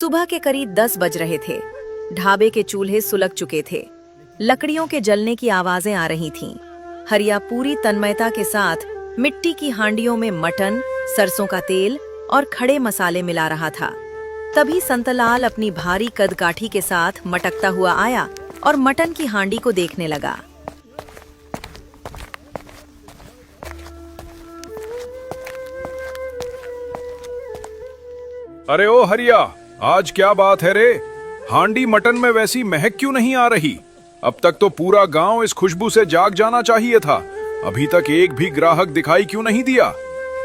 सुबह के करीब 10 बज रहे थे। ढाबे के चूल्हे सुलग चुके थे। लकड़ियों के जलने की आवाजें आ रही थीं। हरिया पूरी तन्मयता के साथ मिट्टी की हांडियों में मटन, सरसों का तेल और खड़े मसाले मिला रहा था। तभी संतलाल अपनी भारी कदकाठी के साथ मटकता हुआ आया और मटन की हांडी को देखने लगा। अरे ओ हरिया, आज क्या बात है रे? हांडी मटन में वैसी महक क्यों नहीं आ रही? अब तक तो पूरा गांव इस खुशबू से जाग जाना चाहिए था। अभी तक एक भी ग्राहक दिखाई क्यों नहीं दिया?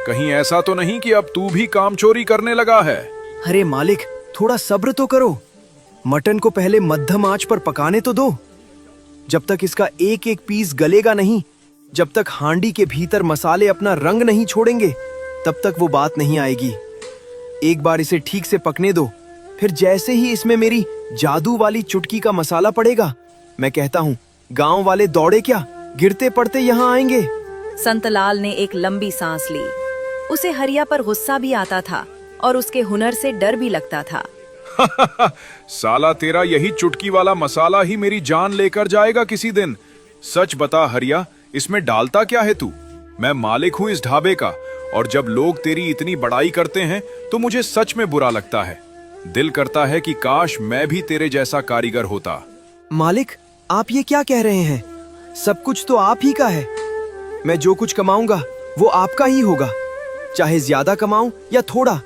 कहीं ऐसा तो नहीं कि अब तू भी काम चोरी करने लगा है? अरे मालिक, थोड़ा सब्र तो करो। मटन को पहले मध्यम आंच पर पकाने तो दो। जब तक इसका एक एक पीस गलेगा नहीं, जब तक हांडी के भीतर मसाले अपना रंग नहीं छोड़ेंगे, तब तक वो बात नहीं आएगी। एक बार इसे ठीक से पकने दो, फिर जैसे ही इसमें मेरी जादू वाली चुटकी का मसाला पड़ेगा, मैं कहता हूँ गांव वाले दौड़े क्या गिरते पड़ते यहाँ आएंगे। संतलाल ने एक लंबी सांस ली। उसे हरिया पर गुस्सा भी आता था और उसके हुनर से डर भी लगता था। साला तेरा यही चुटकी वाला मसाला ही मेरी जान लेकर जाएगा किसी दिन। सच बता हरिया, इसमें डालता क्या है तू? मैं मालिक हूँ इस ढाबे का, और जब लोग तेरी इतनी बड़ाई करते हैं तो मुझे सच में बुरा लगता है। दिल करता है कि काश मैं भी तेरे जैसा कारीगर होता। मालिक, आप ये क्या कह रहे हैं? सब कुछ तो आप ही का है। मैं जो कुछ कमाऊंगा वो आपका ही होगा, चाहे ज्यादा कमाऊं या थोड़ा।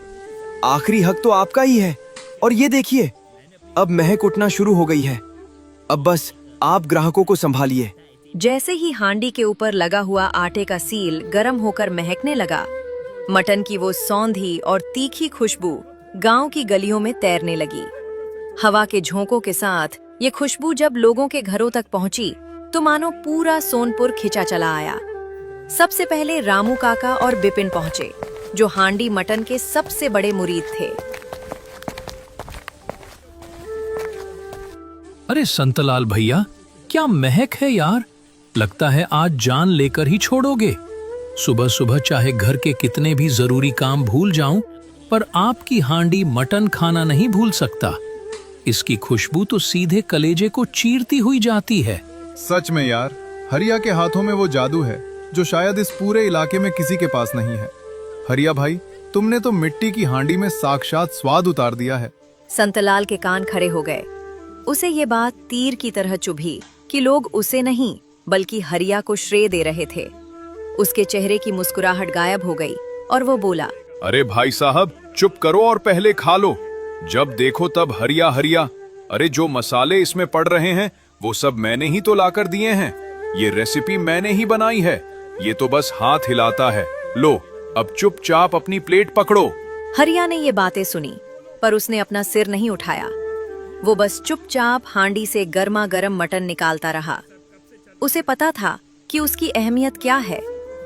आखिरी हक तो आपका ही है। और ये देखिए, अब महक उठना शुरू हो गई है। अब बस आप ग्राहकों को संभालिए। जैसे ही हांडी के ऊपर लगा हुआ आटे का सील गर्म होकर महकने लगा, मटन की वो सौंधी और तीखी खुशबू गांव की गलियों में तैरने लगी। हवा के झोंकों के साथ ये खुशबू जब लोगों के घरों तक पहुंची तो मानो पूरा सोनपुर खिंचा चला आया। सबसे पहले रामू काका और बिपिन पहुंचे, जो हांडी मटन के सबसे बड़े मुरीद थे। अरे संतलाल भैया, क्या महक है यार! लगता है आज जान लेकर ही छोड़ोगे। सुबह सुबह चाहे घर के कितने भी जरूरी काम भूल जाऊं, पर आपकी हांडी मटन खाना नहीं भूल सकता। इसकी खुशबू तो सीधे कलेजे को चीरती हुई जाती है। सच में यार, हरिया के हाथों में वो जादू है जो शायद इस पूरे इलाके में किसी के पास नहीं है। हरिया भाई, तुमने तो मिट्टी की हांडी में साक्षात स्वाद उतार दिया है। संतलाल के कान खड़े हो गए। उसे ये बात तीर की तरह चुभी कि लोग उसे नहीं बल्कि हरिया को श्रेय दे रहे थे। उसके चेहरे की मुस्कुराहट गायब हो गई और वो बोला, अरे भाई साहब, चुप करो और पहले खा लो। जब देखो तब हरिया हरिया। अरे जो मसाले इसमें पड़ रहे हैं वो सब मैंने ही तो लाकर दिए हैं। ये रेसिपी मैंने ही बनाई है। ये तो बस हाथ हिलाता है। लो, अब चुपचाप अपनी प्लेट पकड़ो। हरिया ने ये बातें सुनी, पर उसने अपना सिर नहीं उठाया। वो बस चुपचाप हांडी से गर्मा गर्म मटन निकालता रहा। उसे पता था कि उसकी अहमियत क्या है,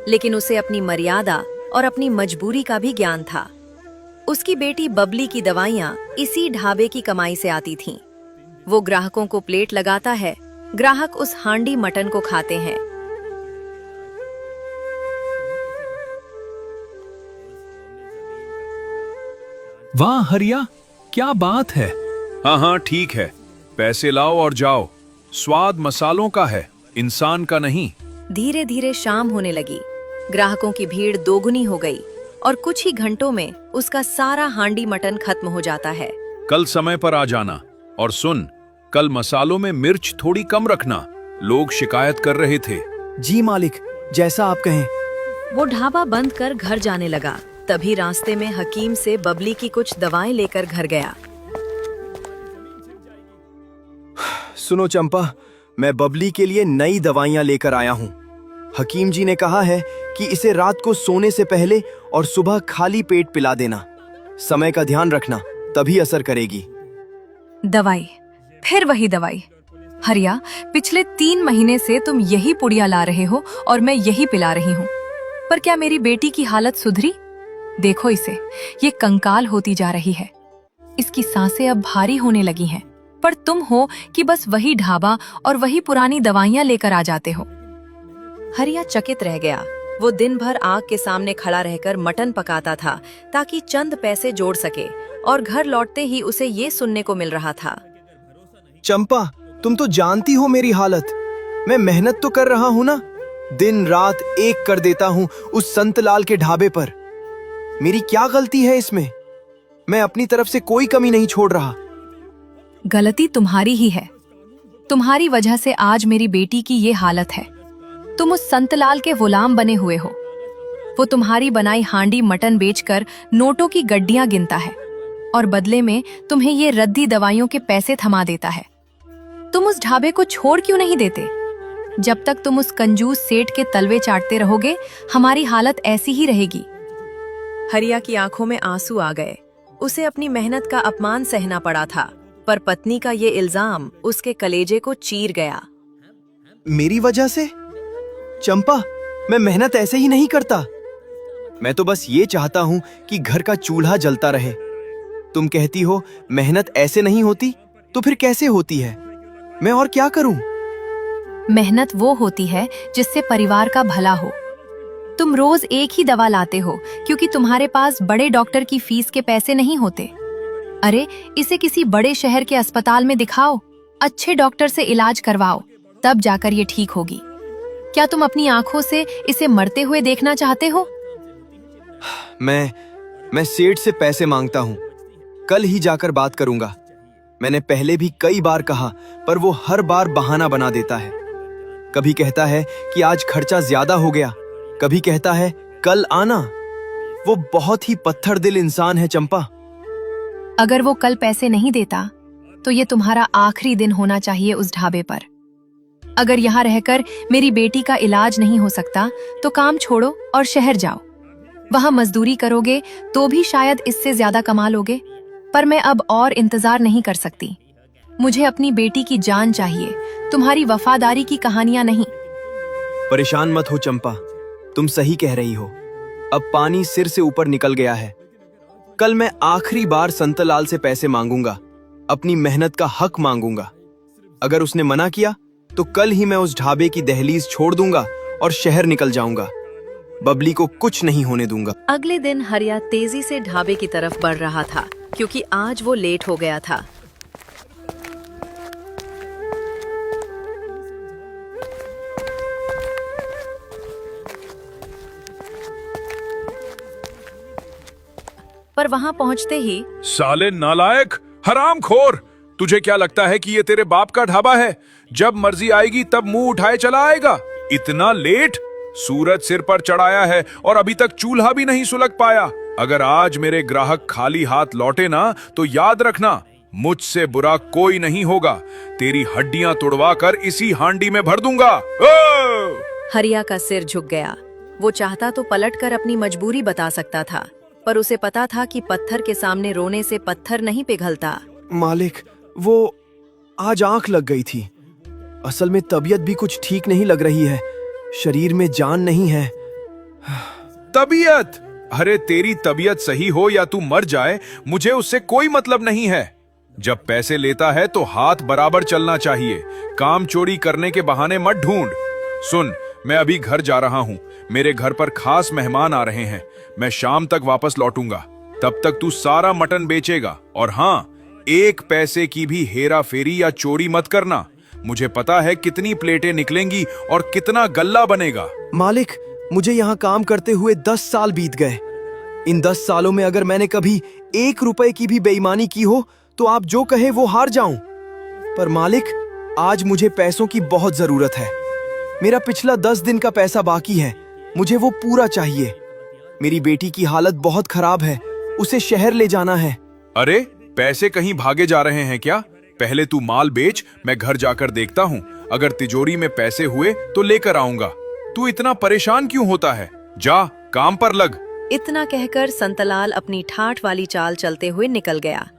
लेकिन उसे अपनी मर्यादा और अपनी मजबूरी का भी ज्ञान था। उसकी बेटी बबली की दवाइयाँ इसी ढाबे की कमाई से आती थीं। वो ग्राहकों को प्लेट लगाता है, ग्राहक उस हांडी मटन को खाते हैं। वाह हरिया, क्या बात है! हाँ हाँ ठीक है, पैसे लाओ और जाओ। स्वाद मसालों का है, इंसान का नहीं। धीरे धीरे शाम होने लगी। ग्राहकों की भीड़ दोगुनी हो गई और कुछ ही घंटों में उसका सारा हांडी मटन खत्म हो जाता है। कल समय पर आ जाना, और सुन, कल मसालों में मिर्च थोड़ी कम रखना। लोग शिकायत कर रहे थे। जी मालिक, जैसा आप कहें। वो ढाबा बंद कर घर जाने लगा। तभी रास्ते में हकीम से बबली की कुछ दवाएं लेकर घर गया। सुनो चंपा, मैं बबली के लिए नई दवाइयां लेकर आया हूँ। हकीम जी ने कहा है कि इसे रात को सोने से पहले और सुबह खाली पेट पिला देना। समय का ध्यान रखना, तभी असर करेगी। दवाई, फिर वही दवाई। हरिया, पिछले 3 महीने से तुम यही पुड़िया ला रहे हो और मैं यही पिला रही हूँ। पर क्या मेरी बेटी की हालत सुधरी? देखो इसे, ये कंकाल होती जा रही है। इसकी सांसें अब भारी होने लगी हैं। पर तुम हो कि बस वही ढाबा और वही पुरानी दवाइयां लेकर आ जाते हो। हरिया चकित रह गया। वो दिन भर आग के सामने खड़ा रहकर मटन पकाता था ताकि चंद पैसे जोड़ सके और घर लौटते ही उसे ये सुनने को मिल रहा था। चंपा, तुम तो जानती हो मेरी हालत। मैं मेहनत तो कर रहा हूं ना, दिन रात एक कर देता हूं उस संतलाल के ढाबे पर। मेरी क्या गलती है इसमें? मैं अपनी तरफ से कोई कमी नहीं छोड़ रहा। गलती तुम्हारी ही है। तुम्हारी वजह से आज मेरी बेटी की ये हालत है। तुम उस संतलाल के गुलाम बने हुए हो। वो तुम्हारी बनाई हांडी मटन बेचकर नोटों की गड्डियां गिनता है और बदले में तुम्हें ये रद्दी दवाइयों के पैसे थमा देता है। तुम उस ढाबे को छोड़ क्यों नहीं देते? जब तक तुम उस कंजूस सेठ के तलवे चाटते रहोगे, हमारी हालत ऐसी ही रहेगी। हरिया की आंखों में आंसू आ गए। उसे अपनी मेहनत का अपमान सहना पड़ा था, पर पत्नी का ये इल्जाम उसके कलेजे को चीर गया। मेरी वजह से? चंपा, मैं मेहनत ऐसे ही नहीं करता। मैं तो बस ये चाहता हूं कि घर का चूल्हा जलता रहे। तुम कहती हो मेहनत ऐसे नहीं होती, तो फिर कैसे होती है? मैं और क्या करूं? मेहनत वो होती है जिससे परिवार का भला हो। तुम रोज एक ही दवा लाते हो क्योंकि तुम्हारे पास बड़े डॉक्टर की फीस के पैसे नहीं होते। अरे, इसे किसी बड़े शहर के अस्पताल में दिखाओ, अच्छे डॉक्टर से इलाज करवाओ, तब जाकर ये ठीक होगी। क्या तुम अपनी आंखों से इसे मरते हुए देखना चाहते हो? मैं सेठ से पैसे मांगता हूं। कल ही जाकर बात करूंगा। मैंने पहले भी कई बार कहा, पर वो हर बार बहाना बना देता है। कभी कहता है कि आज खर्चा ज्यादा हो गया, कभी कहता है कल आना। वो बहुत ही पत्थर दिल इंसान है चंपा। अगर वो कल पैसे नहीं देता तो ये तुम्हारा आखिरी दिन होना चाहिए उस ढाबे पर। अगर यहाँ रहकर मेरी बेटी का इलाज नहीं हो सकता तो काम छोड़ो और शहर जाओ। वहां मजदूरी करोगे तो भी शायद इससे ज्यादा कमा लोगे। पर मैं अब और इंतजार नहीं कर सकती। मुझे अपनी बेटी की जान चाहिए, तुम्हारी वफादारी की कहानियां नहीं। परेशान मत हो चंपा, तुम सही कह रही हो। अब पानी सिर से ऊपर निकल गया है। कल मैं आखिरी बार संतलाल से पैसे मांगूंगा, अपनी मेहनत का हक मांगूंगा। अगर उसने मना किया तो कल ही मैं उस ढाबे की दहलीज छोड़ दूंगा और शहर निकल जाऊंगा। बबली को कुछ नहीं होने दूंगा। अगले दिन हरिया तेजी से ढाबे की तरफ बढ़ रहा था क्योंकि आज वो लेट हो गया था। पर वहां पहुंचते ही साले नालायक, हरामखोर, तुझे क्या लगता है कि ये तेरे बाप का ढाबा है? जब मर्जी आएगी तब मुंह उठाए चला आएगा। इतना लेट? सूरज सिर पर चढ़ाया है और अभी तक चूल्हा भी नहीं सुलग पाया। अगर आज मेरे ग्राहक खाली हाथ लौटे ना तो याद रखना, मुझसे बुरा कोई नहीं होगा। तेरी हड्डियां तोड़वा कर इसी हांडी में भर दूंगा। हरिया का सिर झुक गया। वो चाहता तो पलटकर अपनी मजबूरी बता सकता था, पर उसे पता था कि पत्थर के सामने रोने से पत्थर नहीं पिघलता। मालिक, वो आज आंख लग गई थी। असल में तबीयत भी कुछ ठीक नहीं लग रही है। शरीर में जान नहीं है। तबीयत? अरे तेरी तबीयत सही हो या तू मर जाए, मुझे उससे कोई मतलब नहीं है। जब पैसे लेता है तो हाथ बराबर चलना चाहिए। काम चोरी करने के बहाने मत ढूंढ। सुन, मैं अभी घर जा रहा हूँ। मेरे घर पर खास मेहमान आ रहे हैं। मैं शाम तक वापस लौटूंगा। तब तक तू सारा मटन बेचेगा। और हाँ, एक पैसे की भी हेरा फेरी या चोरी मत करना। मुझे पता है कितनी प्लेटें निकलेंगी और कितना गल्ला बनेगा। मालिक, मुझे यहाँ काम करते हुए 10 साल बीत गए। इन 10 सालों में अगर मैंने कभी 1 रुपए की भी बेईमानी की हो तो आप जो कहे वो हार जाऊं। पर मालिक, आज मुझे पैसों की बहुत जरूरत है। मेरा पिछला 10 दिन का पैसा बाकी है, मुझे वो पूरा चाहिए। मेरी बेटी की हालत बहुत खराब है, उसे शहर ले जाना है। अरे, पैसे कहीं भागे जा रहे हैं क्या? पहले तू माल बेच, मैं घर जाकर देखता हूँ। अगर तिजोरी में पैसे हुए तो लेकर आऊंगा। तू इतना परेशान क्यों होता है? जा, काम पर लग। इतना कहकर संतलाल अपनी ठाठ वाली चाल चलते हुए निकल गया।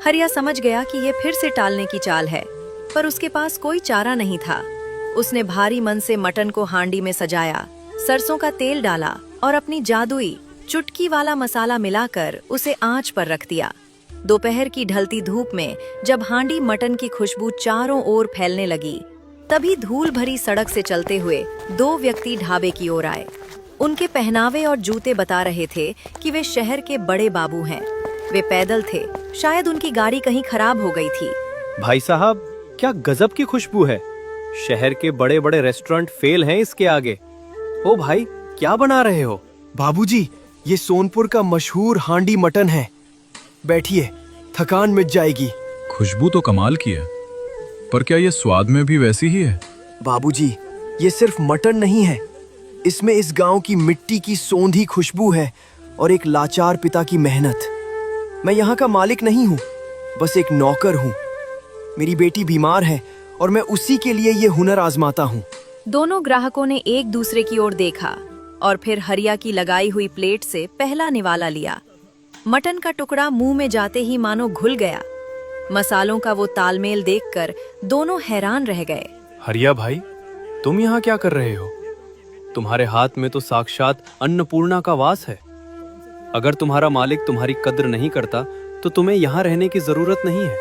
हरिया समझ गया कि ये फिर से टालने की चाल है, पर उसके पास कोई चारा नहीं था। उसने भारी मन से मटन को हांडी में सजाया, सरसों का तेल डाला और अपनी जादुई चुटकी वाला मसाला मिलाकर उसे आंच पर रख दिया। दोपहर की ढलती धूप में जब हांडी मटन की खुशबू चारों ओर फैलने लगी, तभी धूल भरी सड़क से चलते हुए 2 व्यक्ति ढाबे की ओर आए। उनके पहनावे और जूते बता रहे थे कि वे शहर के बड़े बाबू हैं। वे पैदल थे, शायद उनकी गाड़ी कहीं खराब हो गई थी। भाई साहब, क्या गजब की खुशबू है। शहर के बड़े बड़े रेस्टोरेंट फेल हैं इसके आगे। ओ भाई, क्या बना रहे हो? बाबूजी, ये सोनपुर का मशहूर हांडी मटन है। बैठिए, थकान मिट जाएगी। खुशबू तो कमाल की है, पर क्या ये स्वाद में भी वैसी ही है? बाबूजी, ये सिर्फ मटन नहीं है, इसमें इस गांव की मिट्टी की सोंधी खुशबू है और एक लाचार पिता की मेहनत। मैं यहाँ का मालिक नहीं हूँ, बस एक नौकर हूँ। मेरी बेटी बीमार है और मैं उसी के लिए ये हुनर आजमाता हूँ। दोनों ग्राहकों ने एक दूसरे की ओर देखा और फिर हरिया की लगाई हुई प्लेट से पहला निवाला लिया। मटन का टुकड़ा मुंह में जाते ही मानो घुल गया। मसालों का वो तालमेल देखकर दोनों हैरान रह गए। हरिया भाई, तुम यहाँ क्या कर रहे हो? तुम्हारे हाथ में तो साक्षात अन्नपूर्णा का वास है। अगर तुम्हारा मालिक तुम्हारी कद्र नहीं करता तो तुम्हें यहाँ रहने की जरूरत नहीं है।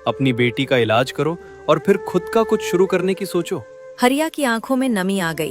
अपनी बेटी का इलाज करो और फिर खुद का कुछ शुरू करने की सोचो। हरिया की आंखों में नमी आ गई।